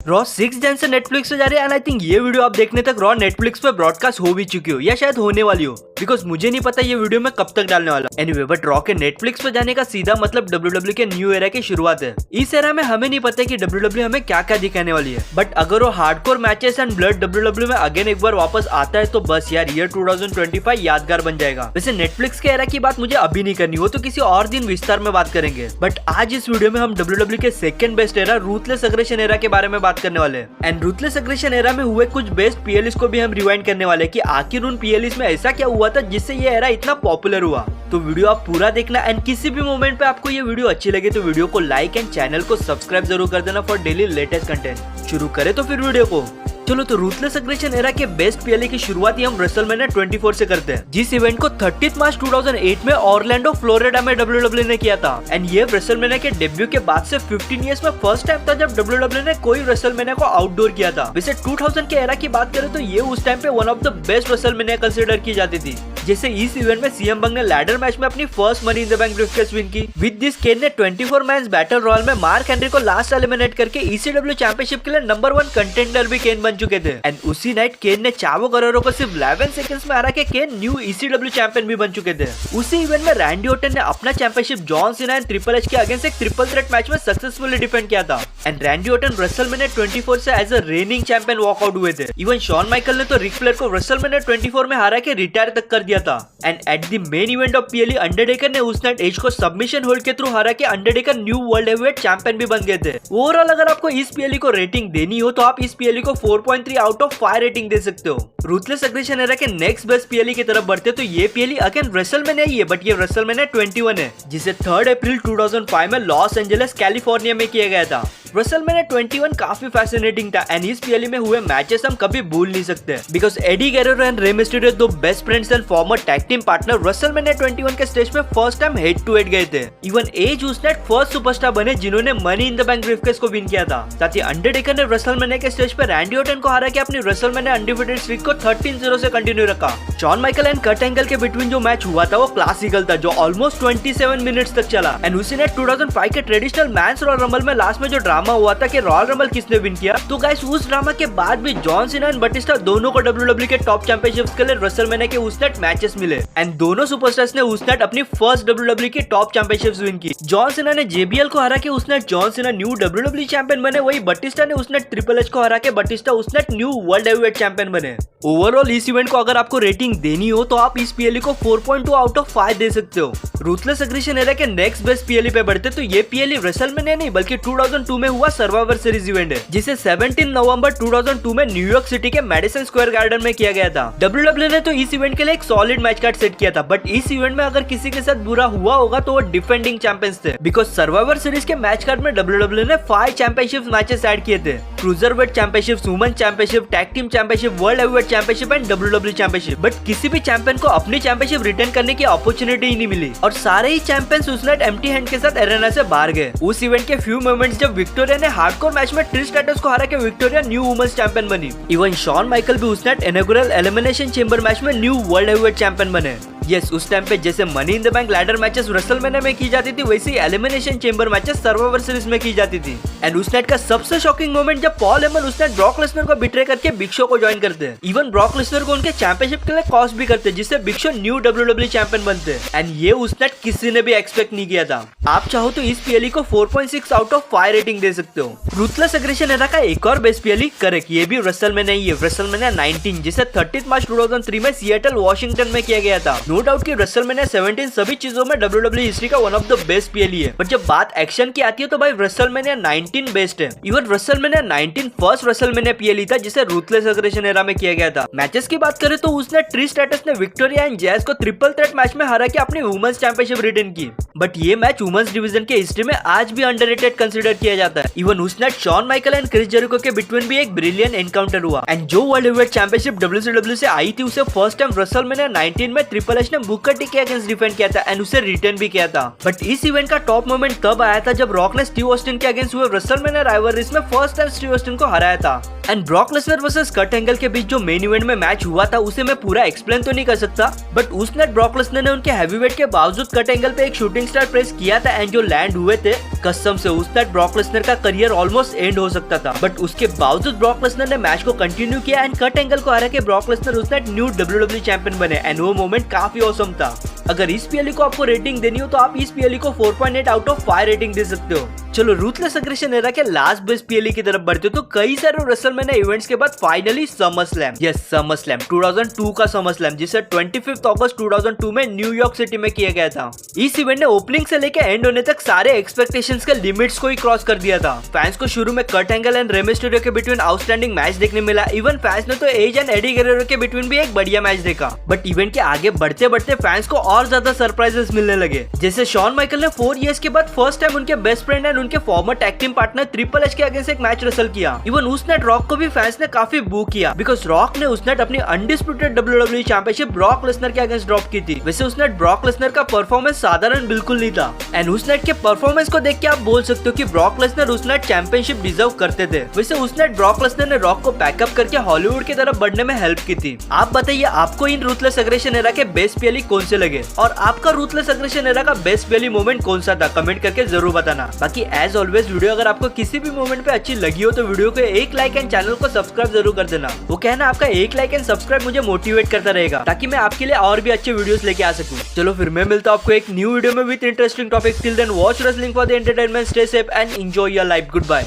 Raw 6 जन से Netflix पे जा रही है एंड आई थिंक ये वीडियो आप देखने तक रॉ नेटफ्लिक्स पे ब्रॉडकास्ट हो भी चुकी हो या शायद होने वाली हो, बिकॉज मुझे नहीं पता ये वीडियो मैं कब तक डालने वाला। एनीवे बट रॉ के नेटफ्लिक्स पे जाने का सीधा मतलब WWE के न्यू एरा की शुरुआत है। इस एरा में हमें नहीं पता कि WWE हमें क्या क्या दिखाने वाली है, बट अगर वो hardcore matches and blood WWE में अगेन एक बार वापस आता है तो बस यार ईयर 2025 यादगार बन जाएगा। वैसे नेटफ्लिक्स के एरा की बात मुझे अभी नहीं करनी, हो तो किसी और दिन विस्तार में बात करेंगे, बट आज इस वीडियो में हम WWE के second best era ruthless aggression era के बारे में बात करने वाले हैं। एंड रूथलेस अग्रेशन एरा में हुए कुछ बेस्ट पीएलईस को भी हम रिवाइंड करने वाले कि आखिर उन पीएलईस में ऐसा क्या हुआ था जिससे ये एरा इतना पॉपुलर हुआ। तो वीडियो आप पूरा देखना एंड किसी भी मोमेंट पे आपको ये वीडियो अच्छी लगे तो वीडियो को लाइक एंड चैनल को सब्सक्राइब जरूर कर देना फॉर डेली लेटेस्ट कंटेंट। शुरू करें तो फिर वीडियो को। चलो तो रूथलेस अग्रेशन एरा के बेस्ट पीएलई की शुरुआत हम रेसलमेनिया 24 से करते हैं, जिस इवेंट को 30 मार्च 2008 में ऑरलैंडो फ्लोरिडा में WWE ने किया था। एंड ये रेसलमेनिया के डेब्यू के बाद से 15 इयर्स में फर्स्ट टाइम था जब WWE ने कोई रेसलमेनिया को आउटडोर किया था। वैसे 2000 के एरा की बात करें तो ये उस टाइम पे one of the best WrestleMania consider की जाती थी। जैसे इस इवेंट में सीएम पंक ने लैडर मैच में अपनी first money in the bank briefcase win की। विद दिस केन ने 24 मैन बैटल रॉयल में मार्क हेनरी को लास्ट एलिमिनेट करके ECW चैंपियनशिप के लिए नंबर 1 कंटेंडर भी केन बन चुके थे। एंड उसी नाइट केन ने चावो गुएरो को सिर्फ 11 सेकंड्स में हरा के केन न्यू ECW चैंपियन भी बन चुके थे। उसी इवेंट में रैंडी ऑर्टन ने अपना championship John Cena and triple H के अगेंस्ट एक ट्रिपल थ्रेट मैच में सक्सेसफुली डिफेंड किया था। एंड रैंडी ऑर्टन रेसलमेनिया 24 से as a reigning champion walk out हुए थे। इवन शॉन माइकल ने तो रिक फ्लेयर को रेसलमेनिया 24 में हरा के रिटायर तक कर दिया था। And at the main event of PLE Undertaker ने उस नाइट एज को सबमिशन होल्ड के थ्रू हरा के Undertaker new world heavyweight champion भी बन गए थे। ओवरऑल अगर आपको इस पीएलई को रेटिंग देनी हो तो आप इस पीएलई को 4.3 आउट ऑफ 5 रेटिंग दे सकते हो। रूथलेस अग्रेशन एरा के नेक्स्ट बेस्ट पीएलई की तरफ बढ़ते तो ये पीएलई अगेन रेसलमेनिया ही है, बट ये रेसलमेनिया 21 है, जिसे 3 अप्रैल 2005 में लॉस एंजलिस कैलिफोर्निया में किया गया था। रेसलमेनिया 21 काफी फैसिनेटिंग था एंड इस पीएलई में हुए मैचेस हम कभी भूल नहीं सकते, because Eddie Guerrero and Rey Mysterio, दो best friends and former tag team partner, WrestleMania 21 के स्टेज में first time head to head गए थे। इवन एज उस नाइट फर्स्ट सुपरस्टार बने जिन्होंने money in the bank briefcase को विन किया था। साथ ही अंडरटेकर ने रेसलमेनिया के स्टेज पर रैंडी ऑर्टन को हरा के अपनी रेसलमेनिया अनडिफिटेड स्ट्रीक को 13-0 से कंटिन्यू रखा। Shawn Michael and Kurt Angle के बिटवीन जो मैच हुआ था वो क्लासिकल था, जो ऑलमोस्ट 27 मिनट्स तक चला। एंड उसी नाइट 2005 के ट्रेडिशनल मैंस रॉयल रंबल में लास्ट में जो ड्रामा हुआ था कि रॉयल रंबल किसने विन किया, तो गाइस उस ड्रामा के बाद भी जॉन सीना एंड बटिस्टा दोनों को WWE के टॉप चैंपियनशिप्स के लिए रेसलमेनिया के उस नाइट मैचेस मिले। एंड दोनों सुपरस्टार्स ने उस नाइट अपनी फर्स्ट WWE की टॉप चैंपियनशिप्स विन की। जॉन सीना ने JBL को हरा के उस night John Cena new WWE champion बने, वही बटिस्टा ने उस नाइट ट्रिपल एच को हरा के बटिस्टा उस night new world heavyweight champion बने। ओवरऑल इस इवेंट को अगर आपको रेटिंग देनी हो तो आप इस पीएलई को 4.2 आउट ऑफ 5 दे सकते हो। रूथलेस अग्रेशन एरा के नेक्स्ट बेस्ट पीएलई पे बढ़ते तो ये पीएलई रेसलमेनिया नहीं बल्कि 2002 में हुआ सर्वाइवर सीरीज इवेंट है, जिसे 17 नवंबर 2002 में न्यूयॉर्क सिटी के मेडिसन स्क्वायर गार्डन में किया गया था। WWE ने तो इस इवेंट के लिए एक सॉलिड मैच कार्ड सेट किया था, बट इस इवेंट में अगर किसी के साथ बुरा हुआ होगा तो वो डिफेंडिंग चैंपियंस थे, बिकॉज सर्वाइवर सीरीज के मैच कार्ड में WWE ने 5 चैंपियनशिप मैचेस ऐड किए थे। Cruiserweight championship, women championship, tag team championship, world heavyweight championship and WWE championship. But किसी भी चैंपियन को अपनी चैंपियनशिप रिटर्न करने की अपॉर्चुनिटी ही नहीं मिली और सारे ही चैंपियंस उस नाइट एम्प्टी हैंड के साथ एरेना से बाहर गए। उस इवेंट के फ्यू मोमेंट्स जब विक्टोरिया ने हार्डकोर मैच में ट्रिश स्ट्रैटस को हरा के विक्टोरिया न्यू वुमेन्स चैंपियन बनी। इवन शॉन माइकल भी उस नाइट इनॉग्रेल एलिमिनेशन चेंबर मैच में न्यू वर्ल्ड हेवीवेट चैंपियन बने। यस, उस टाइम पे जैसे money in the bank ladder matches WrestleMania में की जाती थी, वैसे ही elimination chamber matches Survivor Series में की जाती थी। एंड उस नाइट का सबसे शॉकिंग मोमेंट जब पॉल हेमन उस नाइट ब्रॉक लेसनर को बिट्रे करके बिग शो को ज्वाइन करते हैं। इवन ब्रॉक लेसनर को उनके चैंपियनशिप के लिए कॉस्ट भी करते, जिससे big show new WWE champion बनते। एंड ये उस नाइट किसी ने भी एक्सपेक्ट नहीं किया था। आप चाहो तो इस पीएलई को 4.6 आउट ऑफ 5 रेटिंग दे सकते हो। रूथलेस अग्रेशन एरा का एक और बेस्ट पीएलई करेक्ट, ये भी रेसलमेनिया ही है, रेसलमेनिया 19, जिसे 30 मार्च 2003 में सिएटल वॉशिंगटन में किया गया था। नो डाउट कि रेसलमेनिया 17 सभी चीजों में WWE हिस्ट्री का one of the best PLE है, बट जब बात एक्शन की आती है तो भाई रेसलमेनिया 19 बेस्ट है। Even WrestleMania 19 first WrestleMania PLE था जिसे रूथलेस अग्रेशन एरा में किया गया था। मैचेस की बात करें तो उसने ट्रिश स्ट्रैटस ने विक्टोरिया एंड जैज को ट्रिपल थ्रेट मैच में हरा के अपनी वुमेन्स चैंपियनशिप रिटेन की, बट ये मैच वुमेन्स डिवीजन के हिस्ट्री में आज भी अंडररेटेड कंसीडर किया जाता है। इवन उस night Shawn Michael and Chris Jericho के बिटवीन भी एक ब्रिलियंट एनकाउंटर हुआ। एंड जो वर्ल्ड हेवीवेट चैंपियनशिप WCW से आई थी उसे फर्स्ट टाइम रेसलमेनिया 19 में ट्रिपल एच ने बुकर टी के अगेंस्ट डिफेंड किया था एंड उसे रिटर्न भी किया था। बट इस इवेंट का टॉप मोमेंट तब आया था जब रॉक ने स्टीव ऑस्टिन के अगेंस्ट हुए रेसलमेनिया राइवलरीज में फर्स्ट टाइम स्टीव ऑस्टिन को हराया था। And Brock Lesnar versus Kurt Angle के बीच जो मेन इवेंट में मैच हुआ था उसे मैं पूरा एक्सप्लेन तो नहीं कर सकता, बट उस नाइट ब्रॉक लेसनर ने उनके हैवीवेट के बावजूद कर्ट एंगल पे एक शूटिंग स्टार प्रेस किया था एंड जो लैंड हुए थे कसम से उस नाइट ब्रॉक लेसनर का करियर ऑलमोस्ट एंड हो सकता था, बट उसके बावजूद ब्रॉक लेसनर ने मैच को कंटिन्यू किया एंड कर्ट एंगल को हरा के ब्रॉक लेसनर उस नाइट न्यू WWE चैंपियन बने एंड वो मोमेंट काफी ऑसम था। अगर इस पीएलई को आपको रेटिंग देनी हो तो आप इस पीएलई को 4.8 आउट ऑफ 5 रेटिंग दे सकते हो। चलो रूथलेस अग्रेशन एरा के लास्ट बेस्ट पीएलई की तरफ बढ़ते हो तो कई सारे रेसलमेनिया इवेंट्स के बाद finally summer slam, yes summer slam 2002 का समर स्लैम जिसे 25 अगस्त 2002 में न्यूयॉर्क सिटी में किया गया था। इस इवेंट ने ओपनिंग से लेकर एंड होने तक सारे एक्सपेक्टेशंस के लिमिट्स को ही क्रॉस कर दिया था। फैंस को शुरू में कर्ट एंगल एंड रे मिस्टेरियो के बिटवीन आउटस्टैंडिंग मैच देखने मिला, इवन फैंस ने तो एज एंड एडी गेरेरो के बिटवीन भी एक बढ़िया मैच देखा, बट इवेंट के आगे बढ़ते बढ़ते फैंस को और ज्यादा सरप्राइजेस मिलने लगे। जैसे शॉन माइकल ने 4 इयर्स के बाद फर्स्ट टाइम उनके बेस्ट फ्रेंड एंड उनके farmer tag team partner triple H के अगेंस्ट एक मैच रेसल किया। इवन उस नाइट रॉक को भी फैंस ने काफी बू किया बिकॉज रॉक ने उस नाइट अपनी undisputed WWE championship Brock Lesnar के अगेंस्ट ड्रॉप की थी। वैसे उस नाइट ब्रॉक लेसनर का परफॉर्मेंस साधारण बिल्कुल नहीं था एंड उस नाइट के परफॉर्मेंस को देख के आप बोल सकते हो कि ब्रॉक लेसनर उस नाइट चैंपियनशिप डिजर्व करते थे। वैसे उस नाइट ब्रॉक लेसनर ने रॉक को पैकअप करके हॉलीवुड की तरफ बढ़ने में हेल्प की थी। आप बताइए आपको इन रूथलेस अग्रेशन एरा के बेस्ट पीएलई कौन से लगे और आपका रूथलेस अग्रेशन एरा का बेस्ट पीएलई मोमेंट कौन सा था, कमेंट करके जरूर बताना। बाकी एज ऑलवेज वीडियो अगर आपको किसी भी मोमेंट पे अच्छी लगी हो तो वीडियो को एक लाइक एंड चैनल को सब्सक्राइब जरूर कर देना। वो कहना आपका एक लाइक एंड सब्सक्राइब मुझे मोटिवेट करता रहेगा ताकि मैं आपके लिए और भी अच्छे वीडियोस लेके आ सकूं। चलो फिर मैं मिलता हूं आपको एक न्यू वीडियो में with interesting topic. Till then watch wrestling for the entertainment, stay safe and enjoy your life. Good bye.